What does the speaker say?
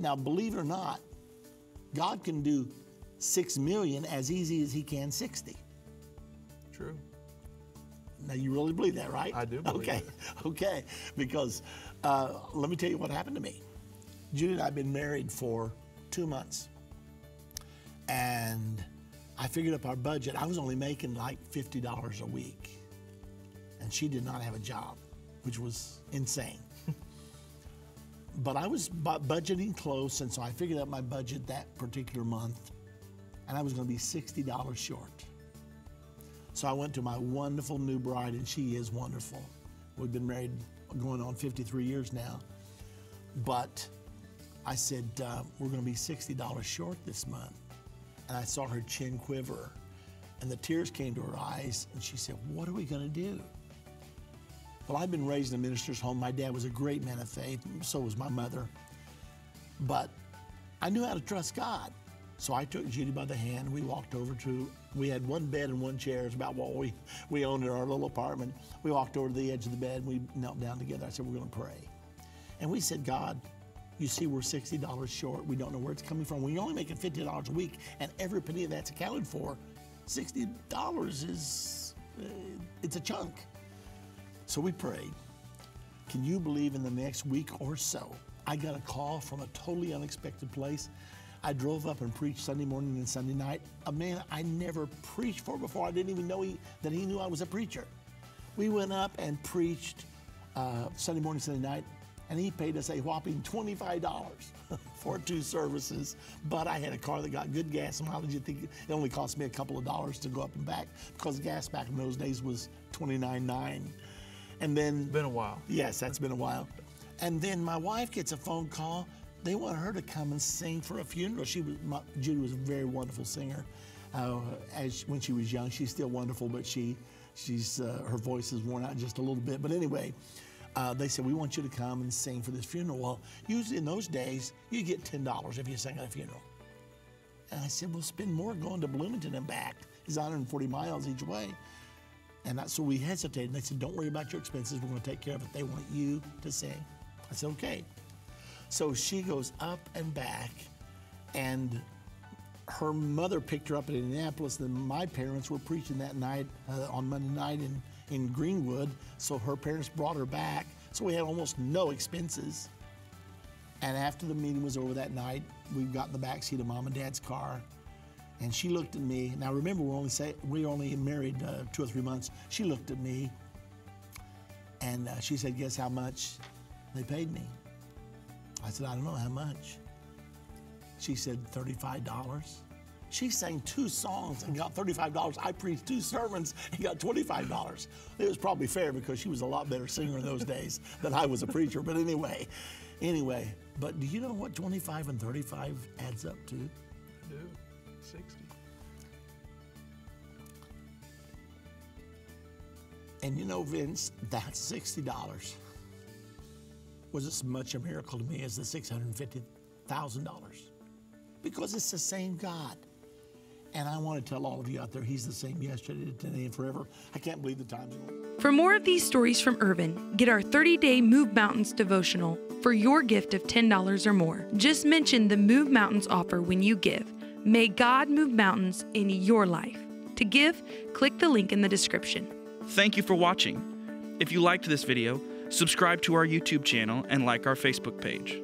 Now, believe it or not, God can do 6 million as easy as he can 60. True. Now, you really believe that, right? I do believe it. Okay, because let me tell you what happened to me. Judy and I have been married for 2 months, and I figured up our budget. I was only making like $50 a week, and she did not have a job, which was insane. But I was budgeting close, and so I figured out my budget that particular month, and I was going to be $60 short. So I went to my wonderful new bride, and she is wonderful. We've been married going on 53 years now. But I said, we're going to be $60 short this month. And I saw her chin quiver, and the tears came to her eyes, and she said, what are we going to do? Well, I've been raised in a minister's home. My dad was a great man of faith, so was my mother. But I knew how to trust God. So I took Judy by the hand. We walked over to, we had one bed and one chair. It's about what we owned in our little apartment. We walked over to the edge of the bed, and we knelt down together. I said, we're going to pray. And we said, God, you see we're $60 short. We don't know where it's coming from. When you're only making $50 a week, and every penny of that's accounted for, $60 is, it's a chunk. So we prayed. Can you believe in the next week or so, I got a call from a totally unexpected place. I drove up and preached Sunday morning and Sunday night. A man I never preached for before. I didn't even know that he knew I was a preacher. We went up and preached Sunday morning, Sunday night, and he paid us a whopping $25 for 2 services. But I had a car that got good gas mileage. You think it only cost me a couple of dollars to go up and back, because gas back in those days was $29.9. And then, been a while. Yes, that's been a while. And then my wife gets a phone call. They want her to come and sing for a funeral. Judy was a very wonderful singer. When she was young, she's still wonderful, but her voice is worn out just a little bit. But anyway, they said, we want you to come and sing for this funeral. Well, usually in those days, you get $10 if you sang at a funeral. And I said, we'll spend more going to Bloomington and back. It's 140 miles each way. And so we hesitated, and they said, don't worry about your expenses. We're going to take care of it. They want you to sing. I said, okay. So she goes up and back, and her mother picked her up in Indianapolis. Then my parents were preaching that night on Monday night in Greenwood, so her parents brought her back. So we had almost no expenses. And after the meeting was over that night, we got in the back seat of Mom and Dad's car, and she looked at me. Now remember, we only married 2 or 3 months. She looked at me, and she said, guess how much they paid me? I said, I don't know, how much? She said, $35. She sang 2 songs and got $35. I preached 2 sermons and got $25. It was probably fair, because she was a lot better singer in those days than I was a preacher. But anyway, but do you know what 25 and 35 adds up to? I do. 60. And you know, Vince, that's $60 was as much a miracle to me as the $650,000, because it's the same God. And I want to tell all of you out there, he's the same yesterday, today, and forever. I can't believe the time's going. For more of these stories from Irvin, get our 30-day Move Mountains Devotional for your gift of $10 or more. Just mention the Move Mountains offer when you give. May God move mountains in your life. To give, click the link in the description. Thank you for watching. If you liked this video, subscribe to our YouTube channel and like our Facebook page.